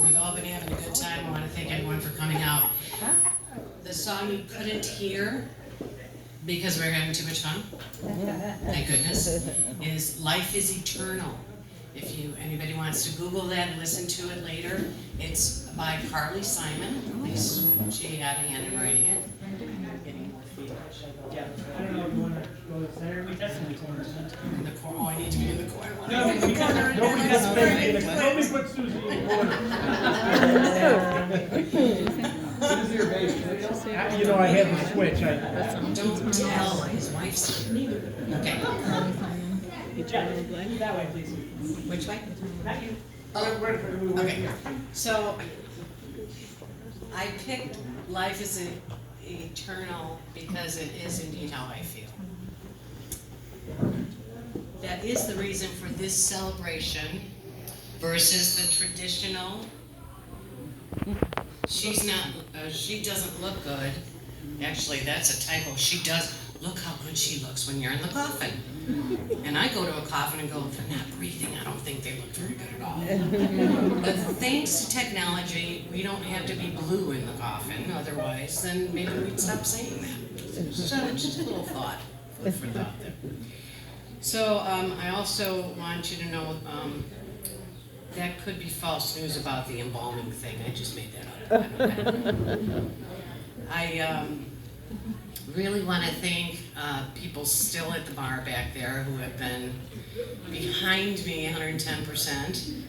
We've all been having a good time. I want to thank everyone for coming out. The song you couldn't hear because we were having too much fun, thank goodness, is Life is Eternal. If anybody wants to Google that and listen to it later, it's by Carly Simon. At least she had a hand in writing it. Yeah, I don't know if you want to go to the center. We tested the corner. In the corner. Oh, I need to be in the corner. No, nobody put Suzy in the corner. Suzy or baby? You know, I had the switch. Don't tell his wife's here. Okay. That way, please. Which way? Not you. Okay. So I picked Life is Eternal because it is indeed how I feel. That is the reason for this celebration versus the traditional. She doesn't look good. Actually, that's a typo. She does. Look how good she looks when you're in the coffin. And I go to a coffin and go, they're not breathing. I don't think they look very good at all. But thanks to technology, we don't have to be blue in the coffin. Otherwise, then maybe we'd stop saying that. So just a little thought, food for thought there. So I also want you to know that could be false news about the embalming thing. I just made that up. I really want to thank people still at the bar back there who have been behind me 110%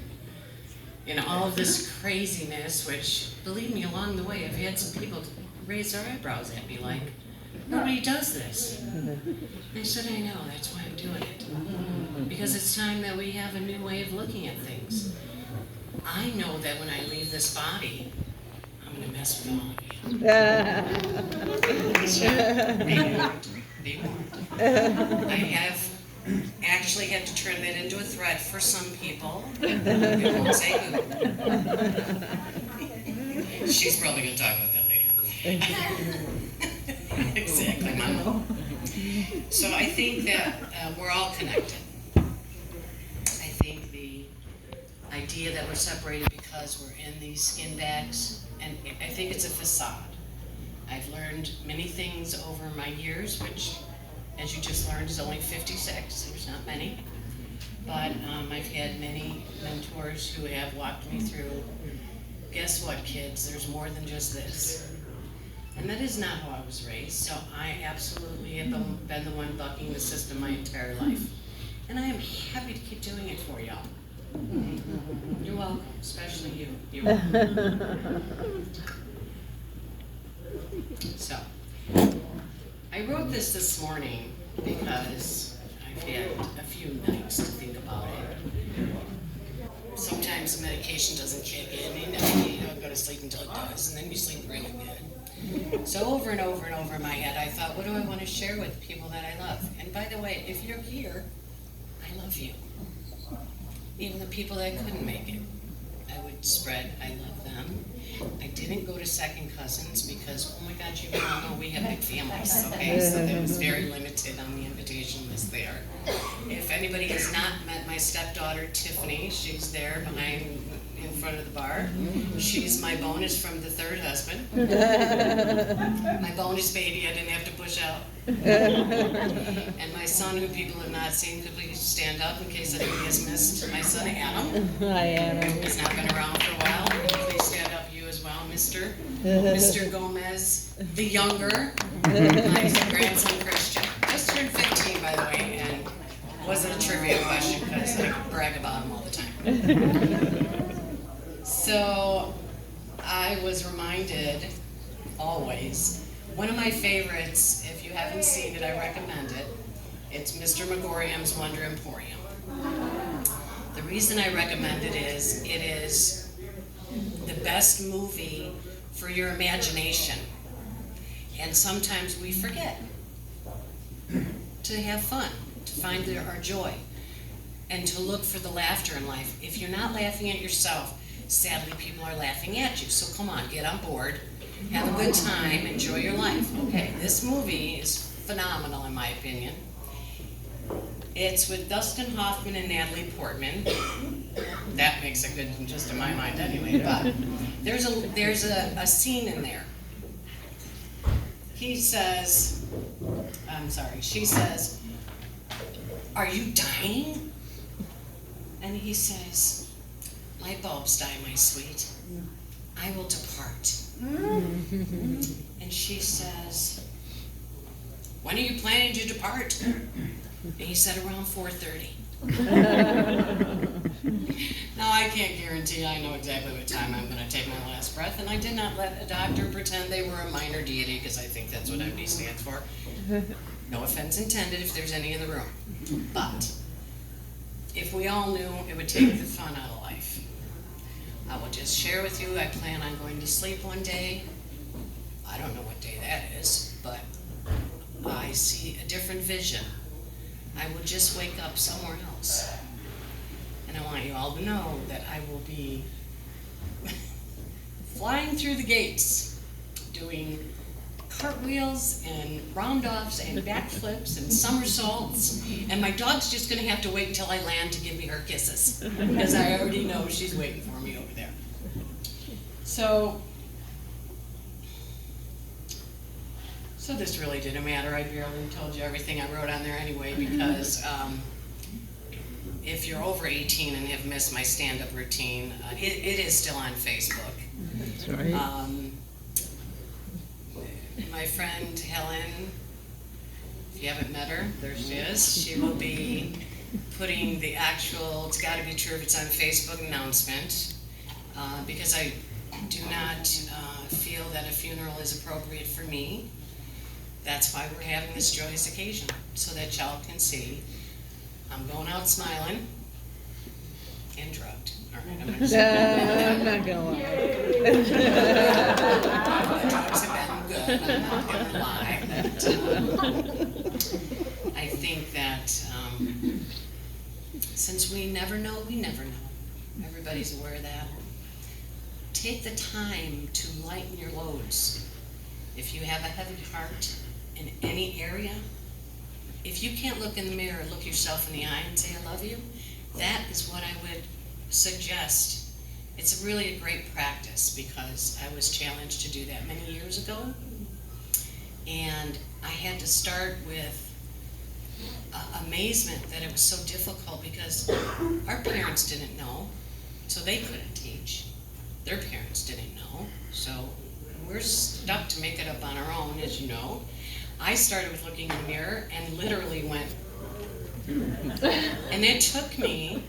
in all of this craziness, which, believe me, along the way, I've had some people raise their eyebrows at me like, nobody does this. And I said, I know, that's why I'm doing it. Because it's time that we have a new way of looking at things. I know that when I leave this body, I'm going to mess with all of you. Be warned. I have actually had to turn that into a threat for some people. I won't say who. She's probably going to talk about that later. Exactly, Mama. So I think that we're all connected. I think the idea that we're separated because we're in these skin bags, and I think it's a facade. I've learned many things over my years, which, as you just learned, is only 56. There's not many. But I've had many mentors who have walked me through, guess what, kids, there's more than just this. And that is not how I was raised, so I absolutely have been the one bucking the system my entire life. And I am happy to keep doing it for y'all. You're welcome, especially you. You're welcome. So, I wrote this morning because I've had a few nights to think about it. Sometimes the medication doesn't kick in, you don't go to sleep until it does, and then you sleep really good. So over and over and over in my head, I thought, what do I want to share with people that I love? And by the way, if you're here, I love you. Even the people that couldn't make it, I would spread, I love them. I didn't go to second cousins because, oh my God, you all know we have big families, okay? So that was very limited on the invitation list there. If anybody has not met my stepdaughter, Tiffany, she's there in front of the bar. She's my bonus from the third husband. My bonus baby I didn't have to push out. And my son, who people have not seen, could please stand up in case anybody has missed my son Adam. Hi, Adam. He's not been around for a while. Please stand up, you as well, Mr. Gomez, the younger. My grandson Christian. Just turned 15, by the way, and wasn't a trivia question because I brag about him all the time. So I was reminded, always, one of my favorites, if you haven't seen it, I recommend it. It's Mr. Megorium's Wonder Emporium. The reason I recommend it is the best movie for your imagination. And sometimes we forget to have fun, to find our joy, and to look for the laughter in life. If you're not laughing at yourself, sadly people are laughing at you. So come on, get on board, have a good time, enjoy your life. Okay, this movie is phenomenal in my opinion. It's with Dustin Hoffman and Natalie Portman. That makes it good just in my mind anyway, but there's a scene in there. He says, she says, "Are you dying?" And he says, "Light bulbs die, my sweet. I will depart." And she says, "When are you planning to depart?" And he said, "Around 4:30. Now, I can't guarantee I know exactly what time I'm going to take my last breath, and I did not let a doctor pretend they were a minor deity, because I think that's what MD stands for. No offense intended if there's any in the room. But if we all knew, it would take the fun out of life. I will just share with you, I plan on going to sleep one day. I don't know what day that is, but I see a different vision. I will just wake up somewhere else. And I want you all to know that I will be flying through the gates, doing cartwheels and round-offs and backflips and somersaults, and my dog's just gonna have to wait until I land to give me her kisses, because I already know she's waiting for me over there. So this really didn't matter. I barely told you everything I wrote on there anyway, because if you're over 18 and have missed my stand-up routine, it is still on Facebook. That's right. My friend Helen, if you haven't met her, there she is. She will be putting the actual "It's Gotta Be True If It's on Facebook" announcement, because I do not feel that a funeral is appropriate for me. That's why we're having this joyous occasion, so that y'all can see I'm going out smiling and drugged. All right, I'm not gonna lie. The drugs have been good, I'm not gonna lie. But, I think that since we never know, we never know. Everybody's aware of that. Take the time to lighten your loads. If you have a heavy heart in any area, if you can't look in the mirror and look yourself in the eye and say, "I love you," that is what I would suggest. It's really a great practice, because I was challenged to do that many years ago. And I had to start with amazement that it was so difficult, because our parents didn't know, so they couldn't teach. Their parents didn't know, so we're stuck to make it up on our own, as you know. I started with looking in the mirror and literally went, and it took me,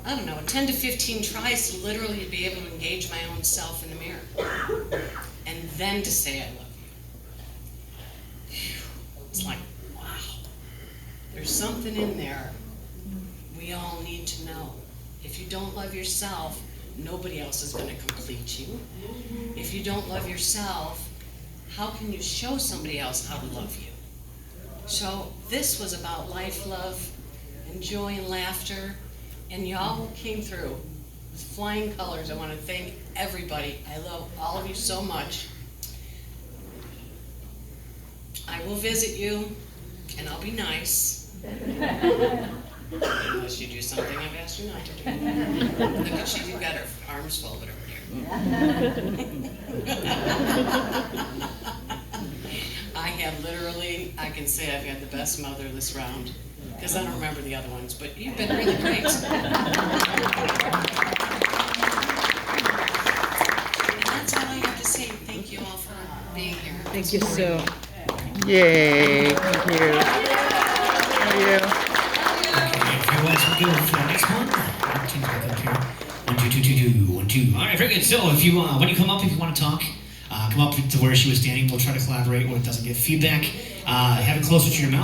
I don't know, 10 to 15 tries to literally be able to engage my own self in the mirror, and then to say I love you. It's like, wow, there's something in there we all need to know. If you don't love yourself, nobody else is going to complete you. If you don't love yourself, how can you show somebody else how to love you? So this was about life, love, and joy and laughter, and y'all came through with flying colors. I want to thank everybody. I love all of you so much. I will visit you, and I'll be nice. Unless you do something I've asked you not to do. Look at you, you've got her arms folded over there. I have literally, I can say I've had the best mother this round, because I don't remember the other ones, but you've been really great. And that's all I have to say. Thank you all for being here. Thank you, Sue. Yay, thank you. Thank you. Okay, let's go for the next one. Change back up here. 1, 2, 2, 2, 2, 1, 2. All right, very good. So, if you when you come up, if you want to talk, come up to where she was standing. We'll try to collaborate when it doesn't get feedback. Have it closer to your mouth.